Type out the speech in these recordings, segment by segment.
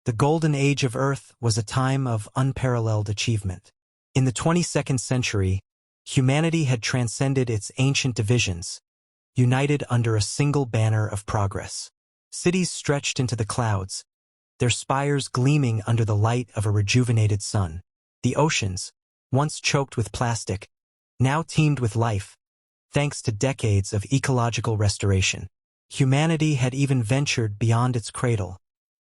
The golden age of Earth was a time of unparalleled achievement. In the 22nd century, humanity had transcended its ancient divisions, united under a single banner of progress. Cities stretched into the clouds, their spires gleaming under the light of a rejuvenated sun. The oceans, once choked with plastic, now teemed with life, thanks to decades of ecological restoration. Humanity had even ventured beyond its cradle,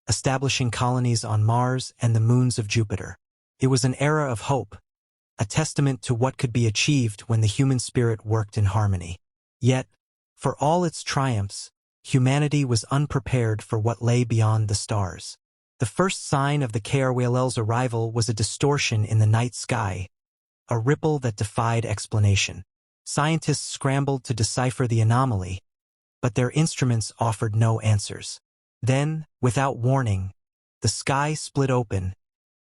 establishing colonies on Mars and the moons of Jupiter. It was an era of hope, a testament to what could be achieved when the human spirit worked in harmony. Yet, for all its triumphs, humanity was unprepared for what lay beyond the stars. The first sign of the HFY's arrival was a distortion in the night sky, a ripple that defied explanation. Scientists scrambled to decipher the anomaly, but their instruments offered no answers. Then, without warning, the sky split open,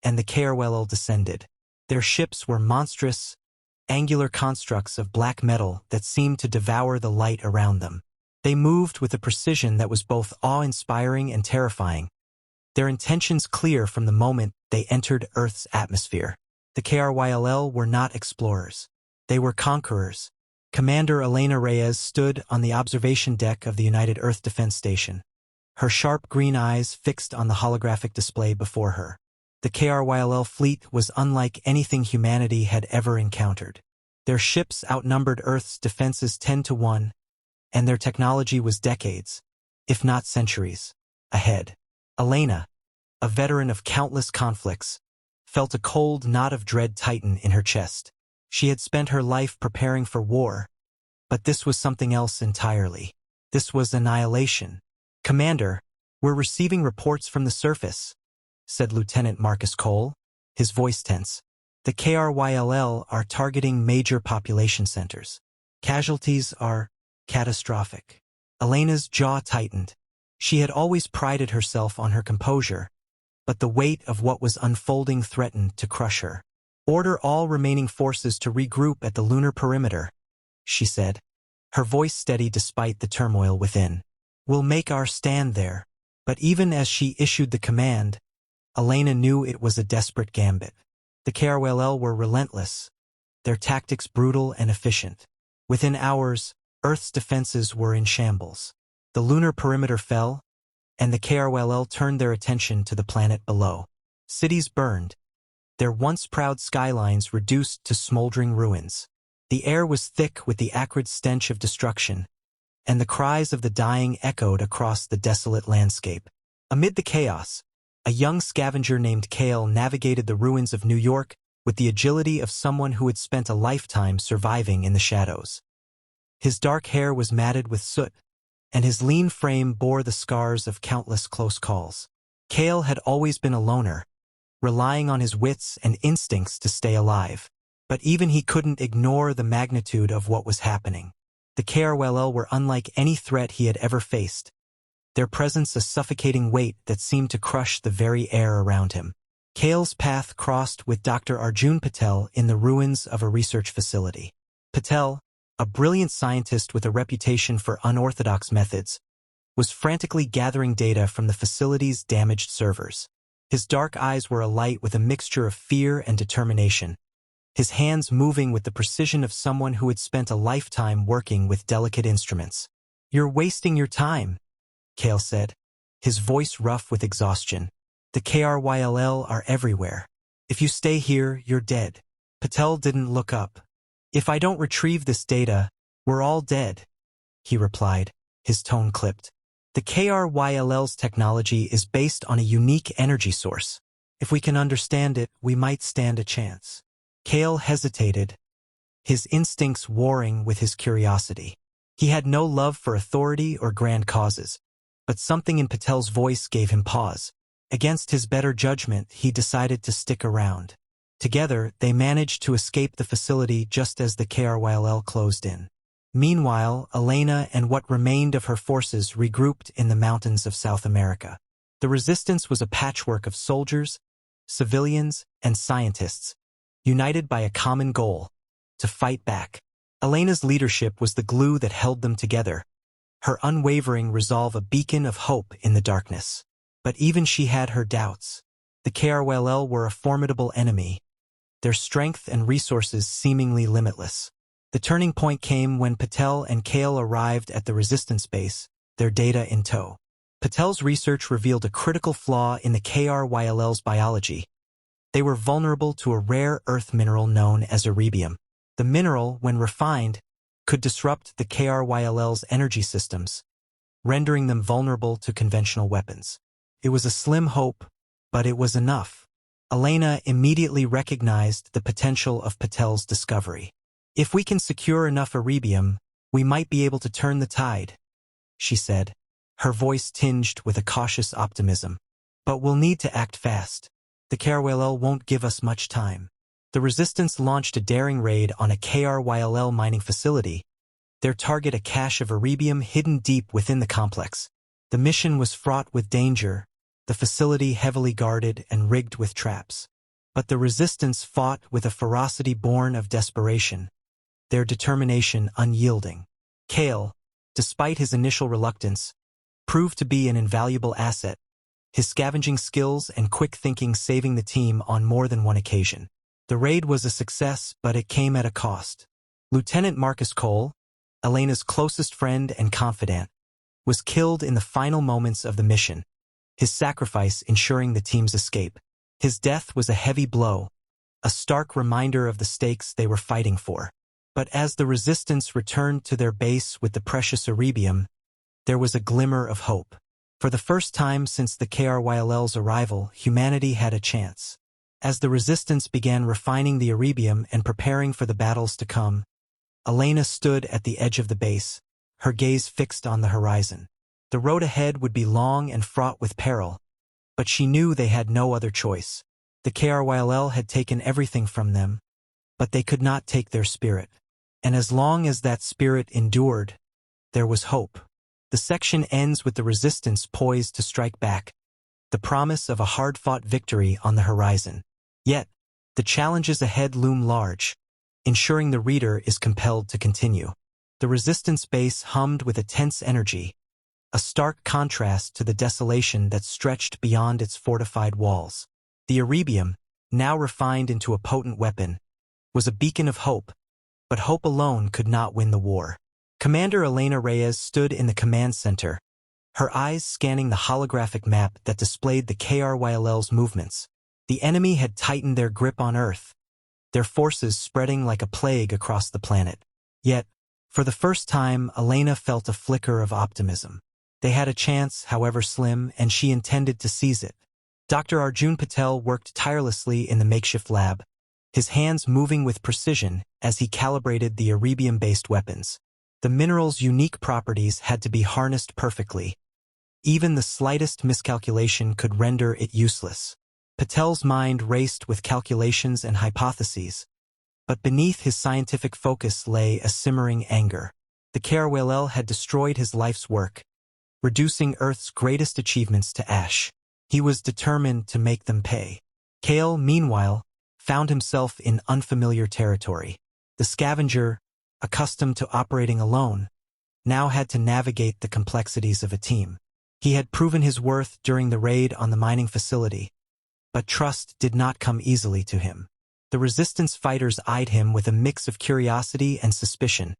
and the HFY descended. Their ships were monstrous, angular constructs of black metal that seemed to devour the light around them. They moved with a precision that was both awe-inspiring and terrifying, their intentions clear from the moment they entered Earth's atmosphere. The HFY were not explorers. They were conquerors. Commander Elena Reyes stood on the observation deck of the United Earth Defense Station, her sharp green eyes fixed on the holographic display before her. The HFY fleet was unlike anything humanity had ever encountered. Their ships outnumbered Earth's defenses 10-1, and their technology was decades, if not centuries, ahead. Elena, a veteran of countless conflicts, felt a cold knot of dread tighten in her chest. She had spent her life preparing for war, but this was something else entirely. This was annihilation. "Commander, we're receiving reports from the surface," said Lieutenant Marcus Cole, his voice tense. "The HFY are targeting major population centers. Casualties are catastrophic." Elena's jaw tightened. She had always prided herself on her composure, but the weight of what was unfolding threatened to crush her. "Order all remaining forces to regroup at the lunar perimeter," she said, her voice steady despite the turmoil within. "We'll make our stand there." But even as she issued the command, Elena knew it was a desperate gambit. The HFY were relentless, their tactics brutal and efficient. Within hours, Earth's defenses were in shambles. The lunar perimeter fell, and the HFY turned their attention to the planet below. Cities burned, their once proud skylines reduced to smoldering ruins. The air was thick with the acrid stench of destruction, and the cries of the dying echoed across the desolate landscape. Amid the chaos, a young scavenger named Kale navigated the ruins of New York with the agility of someone who had spent a lifetime surviving in the shadows. His dark hair was matted with soot, and his lean frame bore the scars of countless close calls. Kale had always been a loner, relying on his wits and instincts to stay alive. But even he couldn't ignore the magnitude of what was happening. The HFY were unlike any threat he had ever faced, their presence a suffocating weight that seemed to crush the very air around him. Kale's path crossed with Dr. Arjun Patel in the ruins of a research facility. Patel, a brilliant scientist with a reputation for unorthodox methods, was frantically gathering data from the facility's damaged servers. His dark eyes were alight with a mixture of fear and determination, his hands moving with the precision of someone who had spent a lifetime working with delicate instruments. "You're wasting your time," Kale said, his voice rough with exhaustion. "The HFY are everywhere. If you stay here, you're dead." Patel didn't look up. "If I don't retrieve this data, we're all dead," he replied, his tone clipped. "The HFY's technology is based on a unique energy source. If we can understand it, we might stand a chance." Kale hesitated, his instincts warring with his curiosity. He had no love for authority or grand causes, but something in Patel's voice gave him pause. Against his better judgment, he decided to stick around. Together, they managed to escape the facility just as the HFY closed in. Meanwhile, Elena and what remained of her forces regrouped in the mountains of South America. The resistance was a patchwork of soldiers, civilians, and scientists, united by a common goal: to fight back. Elena's leadership was the glue that held them together, her unwavering resolve a beacon of hope in the darkness. But even she had her doubts. The KRYL were a formidable enemy, their strength and resources seemingly limitless. The turning point came when Patel and Kale arrived at the resistance base, their data in tow. Patel's research revealed a critical flaw in the KRYL's biology. They were vulnerable to a rare earth mineral known as iridium. The mineral, when refined, could disrupt the KRYL's energy systems, rendering them vulnerable to conventional weapons. It was a slim hope, but it was enough. Elena immediately recognized the potential of Patel's discovery. If we can secure enough iridium, we might be able to turn the tide, she said, her voice tinged with a cautious optimism. But we'll need to act fast. The KRYL won't give us much time. The Resistance launched a daring raid on a KRYL mining facility, their target a cache of iridium hidden deep within the complex. The mission was fraught with danger, the facility heavily guarded and rigged with traps. But the Resistance fought with a ferocity born of desperation, their determination unyielding. Kale, despite his initial reluctance, proved to be an invaluable asset, his scavenging skills and quick thinking saving the team on more than one occasion. The raid was a success, but it came at a cost. Lieutenant Marcus Cole, Elena's closest friend and confidant, was killed in the final moments of the mission, his sacrifice ensuring the team's escape. His death was a heavy blow, a stark reminder of the stakes they were fighting for. But as the Resistance returned to their base with the precious iridium, there was a glimmer of hope. For the first time since the KRYL's arrival, humanity had a chance. As the Resistance began refining the iridium and preparing for the battles to come, Elena stood at the edge of the base, her gaze fixed on the horizon. The road ahead would be long and fraught with peril, but she knew they had no other choice. The KRYL had taken everything from them, but they could not take their spirit. And as long as that spirit endured, there was hope. The section ends with the Resistance poised to strike back, the promise of a hard-fought victory on the horizon. Yet, the challenges ahead loom large, ensuring the reader is compelled to continue. The Resistance base hummed with a tense energy, a stark contrast to the desolation that stretched beyond its fortified walls. The iridium, now refined into a potent weapon, was a beacon of hope, but hope alone could not win the war. Commander Elena Reyes stood in the command center, her eyes scanning the holographic map that displayed the KRYL's movements. The enemy had tightened their grip on Earth, their forces spreading like a plague across the planet. Yet, for the first time, Elena felt a flicker of optimism. They had a chance, however slim, and she intended to seize it. Dr. Arjun Patel worked tirelessly in the makeshift lab, his hands moving with precision as he calibrated the iridium-based weapons. The mineral's unique properties had to be harnessed perfectly. Even the slightest miscalculation could render it useless. Patel's mind raced with calculations and hypotheses, but beneath his scientific focus lay a simmering anger. The KRYL had destroyed his life's work, reducing Earth's greatest achievements to ash. He was determined to make them pay. Kale, meanwhile, found himself in unfamiliar territory. The scavenger, accustomed to operating alone, now had to navigate the complexities of a team. He had proven his worth during the raid on the mining facility, but trust did not come easily to him. The Resistance fighters eyed him with a mix of curiosity and suspicion,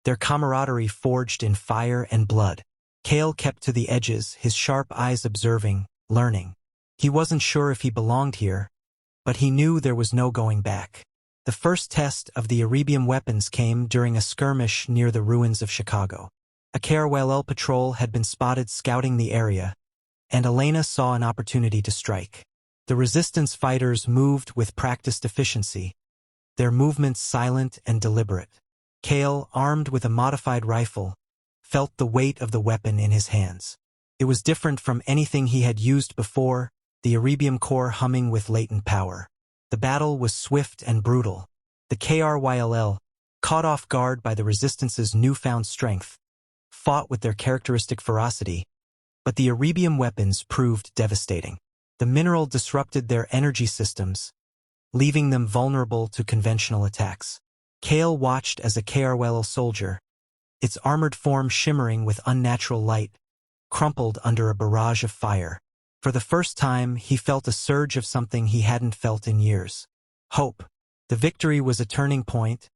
their camaraderie forged in fire and blood. Kale kept to the edges, his sharp eyes observing, learning. He wasn't sure if he belonged here, but he knew there was no going back. The first test of the iridium weapons came during a skirmish near the ruins of Chicago. A KRYL patrol had been spotted scouting the area, and Elena saw an opportunity to strike. The Resistance fighters moved with practiced efficiency, their movements silent and deliberate. Kale, armed with a modified rifle, felt the weight of the weapon in his hands. It was different from anything he had used before, the iridium core humming with latent power. The battle was swift and brutal. The KRYL, caught off guard by the Resistance's newfound strength, fought with their characteristic ferocity, but the iridium weapons proved devastating. The mineral disrupted their energy systems, leaving them vulnerable to conventional attacks. Kale watched as a KRYL soldier, its armored form shimmering with unnatural light, crumpled under a barrage of fire. For the first time, he felt a surge of something he hadn't felt in years. Hope. The victory was a turning point,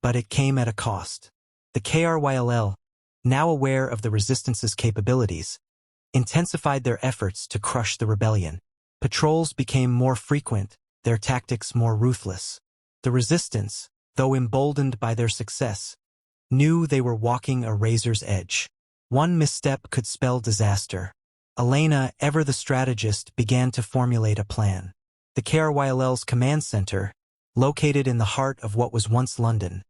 but it came at a cost. The KRYLL, now aware of the Resistance's capabilities, intensified their efforts to crush the rebellion. Patrols became more frequent, their tactics more ruthless. The Resistance, though emboldened by their success, knew they were walking a razor's edge. One misstep could spell disaster. Elena, ever the strategist, began to formulate a plan. The KRYLL's command center, located in the heart of what was once London,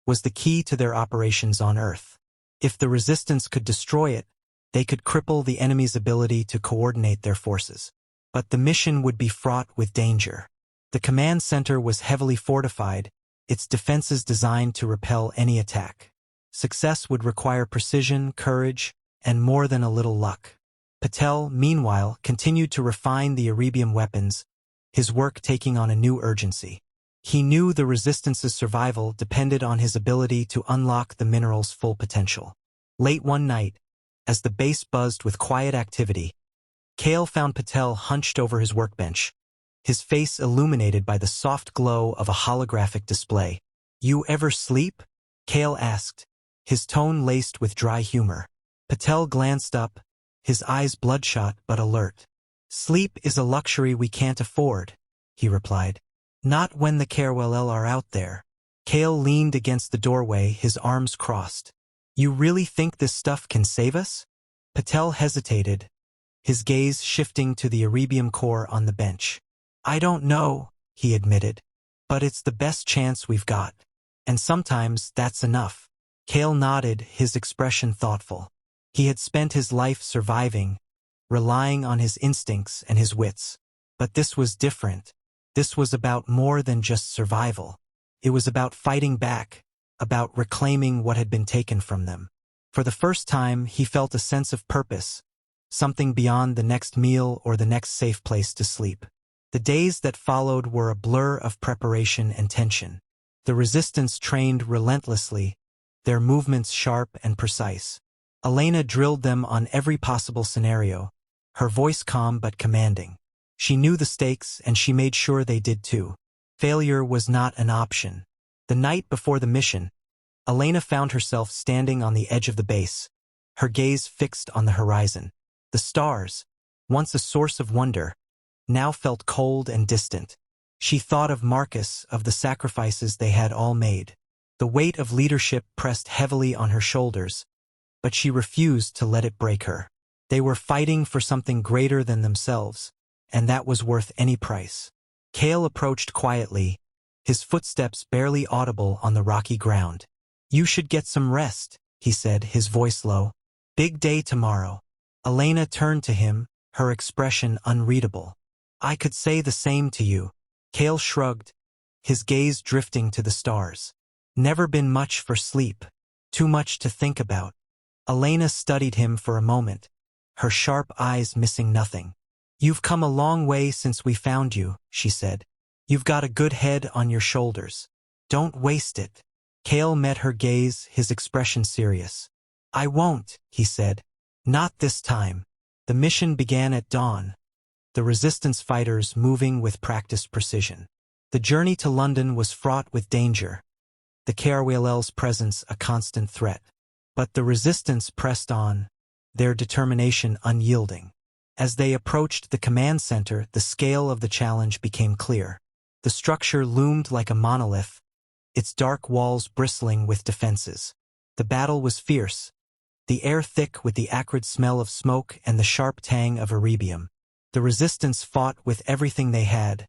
was the key to their operations on Earth. If the Resistance could destroy it, they could cripple the enemy's ability to coordinate their forces. But the mission would be fraught with danger. The command center was heavily fortified, its defenses designed to repel any attack. Success would require precision, courage, and more than a little luck. Patel, meanwhile, continued to refine the Erebium weapons, his work taking on a new urgency. He knew the Resistance's survival depended on his ability to unlock the mineral's full potential. Late one night, as the base buzzed with quiet activity, Kale found Patel hunched over his workbench, his face illuminated by the soft glow of a holographic display. "You ever sleep?" Kale asked, his tone laced with dry humor. Patel glanced up, his eyes bloodshot but alert. "Sleep is a luxury we can't afford," he replied. "Not when the KRYLL are out there." Kale leaned against the doorway, his arms crossed. "You really think this stuff can save us?" Patel hesitated, his gaze shifting to the Erebium core on the bench. "I don't know," he admitted, "but it's the best chance we've got. And sometimes that's enough." Kale nodded, his expression thoughtful. He had spent his life surviving, relying on his instincts and his wits. But this was different. This was about more than just survival. It was about fighting back, about reclaiming what had been taken from them. For the first time, he felt a sense of purpose, something beyond the next meal or the next safe place to sleep. The days that followed were a blur of preparation and tension. The Resistance trained relentlessly, their movements sharp and precise. Elena drilled them on every possible scenario, her voice calm but commanding. She knew the stakes, and she made sure they did too. Failure was not an option. The night before the mission, Elena found herself standing on the edge of the base, her gaze fixed on the horizon. The stars, once a source of wonder, now felt cold and distant. She thought of Marcus, of the sacrifices they had all made. The weight of leadership pressed heavily on her shoulders, but she refused to let it break her. They were fighting for something greater than themselves, and that was worth any price. Kale approached quietly, his footsteps barely audible on the rocky ground. "You should get some rest," he said, his voice low. "Big day tomorrow." Elena turned to him, her expression unreadable. "I could say the same to you." Kale shrugged, his gaze drifting to the stars. "Never been much for sleep. Too much to think about." Elena studied him for a moment, her sharp eyes missing nothing. "You've come a long way since we found you," she said. "You've got a good head on your shoulders. Don't waste it." Kale met her gaze, his expression serious. "I won't," he said. "Not this time." The mission began at dawn, the Resistance fighters moving with practiced precision. The journey to London was fraught with danger, the KRYLL's presence a constant threat. But the Resistance pressed on, their determination unyielding. As they approached the command center, the scale of the challenge became clear. The structure loomed like a monolith, its dark walls bristling with defenses. The battle was fierce, the air thick with the acrid smell of smoke and the sharp tang of Erebium. The Resistance fought with everything they had,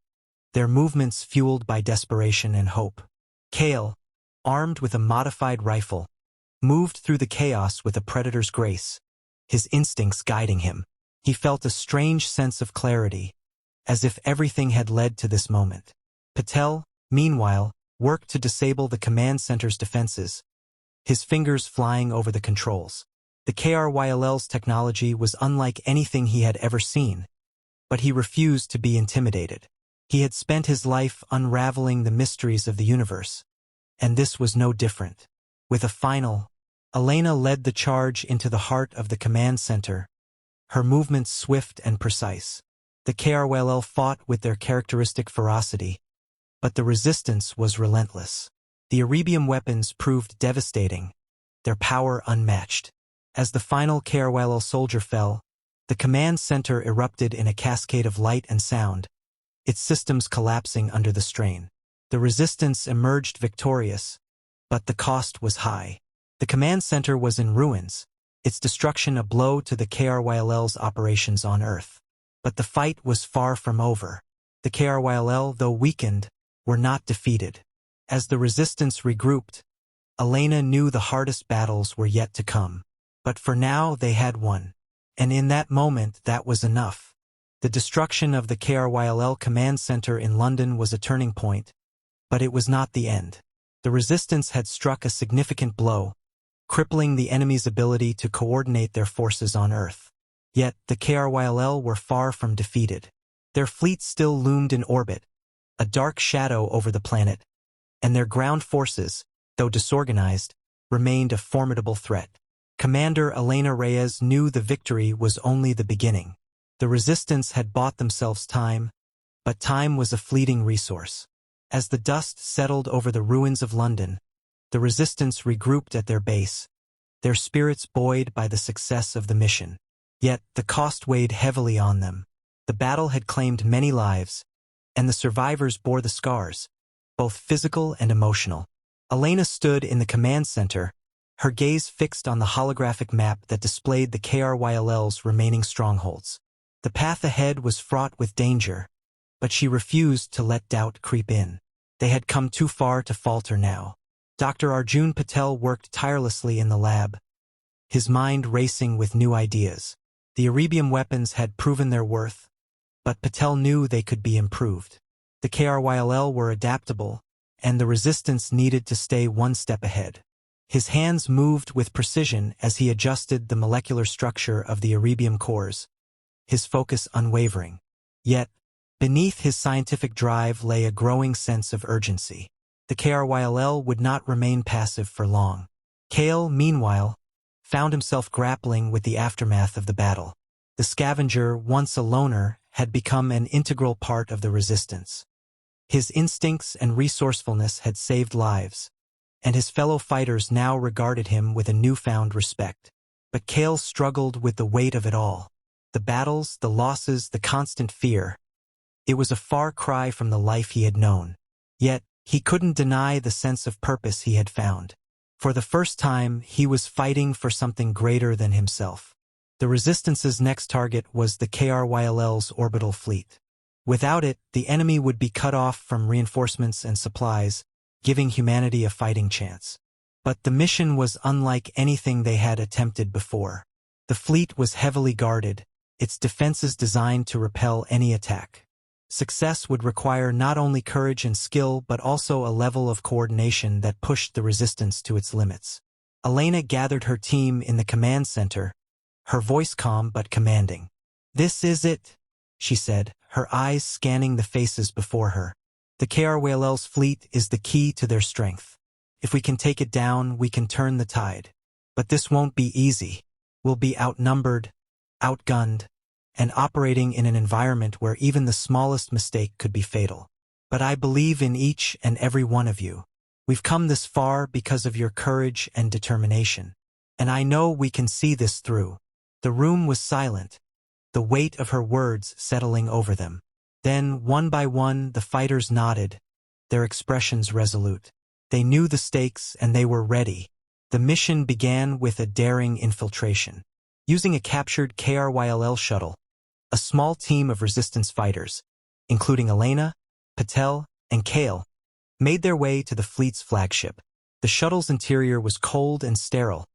their movements fueled by desperation and hope. Kale, armed with a modified rifle, moved through the chaos with a predator's grace, his instincts guiding him. He felt a strange sense of clarity, as if everything had led to this moment. Patel, meanwhile, worked to disable the command center's defenses, his fingers flying over the controls. The KRYLL's technology was unlike anything he had ever seen, but he refused to be intimidated. He had spent his life unraveling the mysteries of the universe, and this was no different. With a final, Elena led the charge into the heart of the command center, her movements swift and precise. The KRYL fought with their characteristic ferocity, but the resistance was relentless. The Erebium weapons proved devastating, their power unmatched. As the final KRYL soldier fell, the command center erupted in a cascade of light and sound, its systems collapsing under the strain. The resistance emerged victorious, but the cost was high. The command center was in ruins, its destruction a blow to the KRYL's operations on Earth. But the fight was far from over. The KRYL, though weakened, were not defeated. As the resistance regrouped, Elena knew the hardest battles were yet to come. But for now they had won. And in that moment that was enough. The destruction of the KRYL command center in London was a turning point, but it was not the end. The resistance had struck a significant blow, crippling the enemy's ability to coordinate their forces on Earth. Yet the KRYL were far from defeated. Their fleet still loomed in orbit, a dark shadow over the planet, and their ground forces, though disorganized, remained a formidable threat. Commander Elena Reyes knew the victory was only the beginning. The resistance had bought themselves time, but time was a fleeting resource. As the dust settled over the ruins of London, the resistance regrouped at their base, their spirits buoyed by the success of the mission. Yet the cost weighed heavily on them. The battle had claimed many lives, and the survivors bore the scars, both physical and emotional. Elena stood in the command center, her gaze fixed on the holographic map that displayed the KRYL's remaining strongholds. The path ahead was fraught with danger, but she refused to let doubt creep in. They had come too far to falter now. Dr. Arjun Patel worked tirelessly in the lab, his mind racing with new ideas. The Erebium weapons had proven their worth, but Patel knew they could be improved. The KRYL were adaptable, and the resistance needed to stay one step ahead. His hands moved with precision as he adjusted the molecular structure of the Erebium cores, his focus unwavering. Yet, beneath his scientific drive lay a growing sense of urgency. The KRYL would not remain passive for long. Kale, meanwhile, found himself grappling with the aftermath of the battle. The scavenger, once a loner, had become an integral part of the resistance. His instincts and resourcefulness had saved lives, and his fellow fighters now regarded him with a newfound respect. But Kale struggled with the weight of it all. The battles, the losses, the constant fear. It was a far cry from the life he had known. Yet, he couldn't deny the sense of purpose he had found. For the first time, he was fighting for something greater than himself. The Resistance's next target was the KRYL's orbital fleet. Without it, the enemy would be cut off from reinforcements and supplies, giving humanity a fighting chance. But the mission was unlike anything they had attempted before. The fleet was heavily guarded, its defenses designed to repel any attack. Success would require not only courage and skill but also a level of coordination that pushed the resistance to its limits. Elena gathered her team in the command center, her voice calm but commanding. "This is it," she said, her eyes scanning the faces before her. "The KRYL's fleet is the key to their strength. If we can take it down, we can turn the tide. But this won't be easy. We'll be outnumbered, outgunned, and operating in an environment where even the smallest mistake could be fatal. But I believe in each and every one of you. We've come this far because of your courage and determination. And I know we can see this through." The room was silent, the weight of her words settling over them. Then, one by one, the fighters nodded, their expressions resolute. They knew the stakes and they were ready. The mission began with a daring infiltration. Using a captured KRYL shuttle, a small team of resistance fighters, including Elena, Patel, and Kale, made their way to the fleet's flagship. The shuttle's interior was cold and sterile,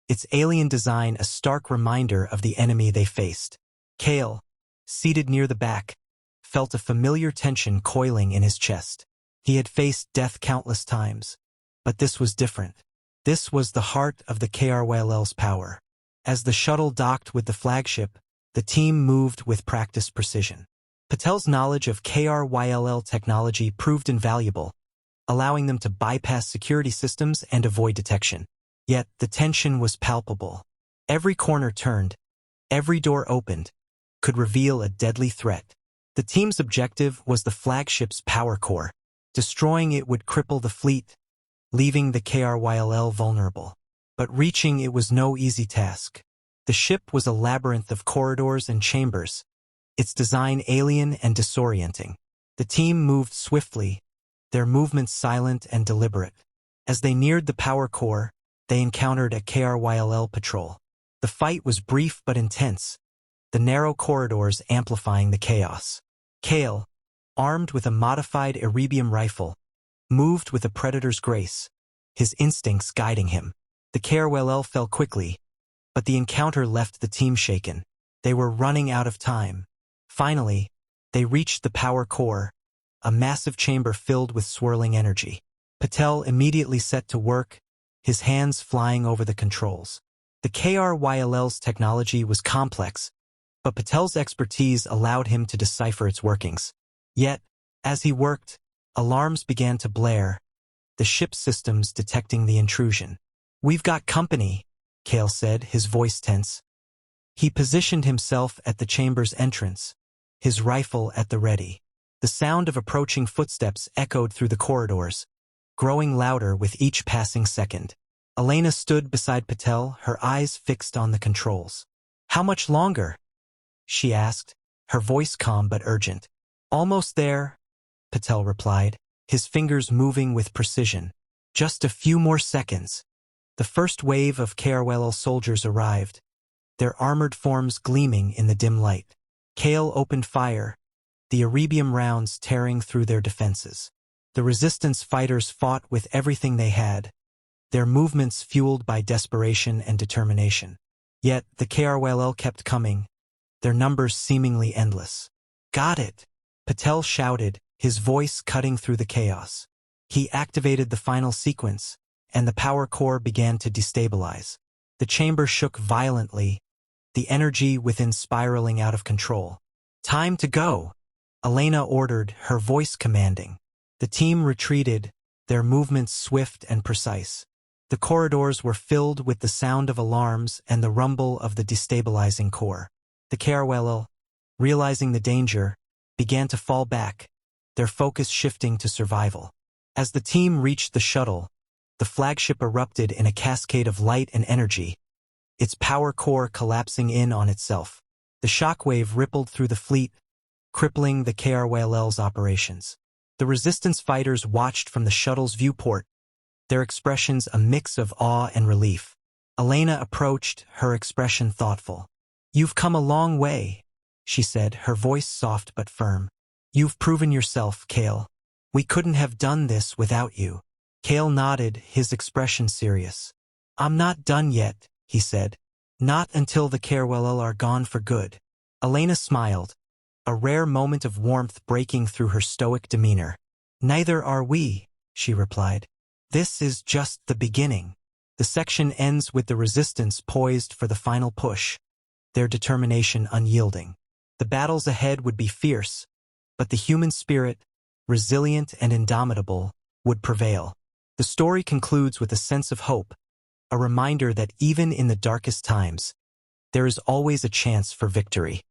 its alien design a stark reminder of the enemy they faced. Kale, seated near the back, felt a familiar tension coiling in his chest. He had faced death countless times, but this was different. This was the heart of the KRYL's power. As the shuttle docked with the flagship, the team moved with practiced precision. Patel's knowledge of KRYL technology proved invaluable, allowing them to bypass security systems and avoid detection. Yet the tension was palpable. Every corner turned, Every door opened could reveal a deadly threat. The team's objective was the flagship's power core. Destroying it would cripple the fleet, leaving the KRYLL vulnerable. But reaching it was no easy task. The ship was a labyrinth of corridors and chambers, its design alien and disorienting. The team moved swiftly, their movements silent and deliberate. As they neared the power core, they encountered a KRYLL patrol. The fight was brief but intense, the narrow corridors amplifying the chaos. Kale, armed with a modified Erebium rifle, moved with a predator's grace, his instincts guiding him. The KRYLL fell quickly, but the encounter left the team shaken. They were running out of time. Finally, they reached the power core, a massive chamber filled with swirling energy. Patel immediately set to work, his hands flying over the controls. The KRYLL's technology was complex, but Patel's expertise allowed him to decipher its workings. Yet, as he worked, alarms began to blare, the ship's systems detecting the intrusion. "We've got company," Kale said, his voice tense. He positioned himself at the chamber's entrance, his rifle at the ready. The sound of approaching footsteps echoed through the corridors, growing louder with each passing second. Elena stood beside Patel, her eyes fixed on the controls. "How much longer?" she asked, her voice calm but urgent. "Almost there," Patel replied, his fingers moving with precision. "Just a few more seconds." The first wave of KRYLL soldiers arrived, their armored forms gleaming in the dim light. Kale opened fire, the Erebium rounds tearing through their defenses. The resistance fighters fought with everything they had, their movements fueled by desperation and determination. Yet the KRYLL kept coming, their numbers seemingly endless. "Got it!" Patel shouted, his voice cutting through the chaos. He activated the final sequence, and the power core began to destabilize. The chamber shook violently, the energy within spiraling out of control. "Time to go," Elena ordered, her voice commanding. The team retreated, their movements swift and precise. The corridors were filled with the sound of alarms and the rumble of the destabilizing core. The KRYLL, realizing the danger, began to fall back, their focus shifting to survival. As the team reached the shuttle, the flagship erupted in a cascade of light and energy, its power core collapsing in on itself. The shockwave rippled through the fleet, crippling the KRYLL's operations. The resistance fighters watched from the shuttle's viewport, their expressions a mix of awe and relief. Elena approached, her expression thoughtful. "You've come a long way," she said, her voice soft but firm. "You've proven yourself, Kale. We couldn't have done this without you." Kale nodded, his expression serious. "I'm not done yet," he said. "Not until the KRYLL are gone for good." Elena smiled, a rare moment of warmth breaking through her stoic demeanor. "Neither are we," she replied. "This is just the beginning." The section ends with the resistance poised for the final push, their determination unyielding. The battles ahead would be fierce, but the human spirit, resilient and indomitable, would prevail. The story concludes with a sense of hope, a reminder that even in the darkest times, there is always a chance for victory.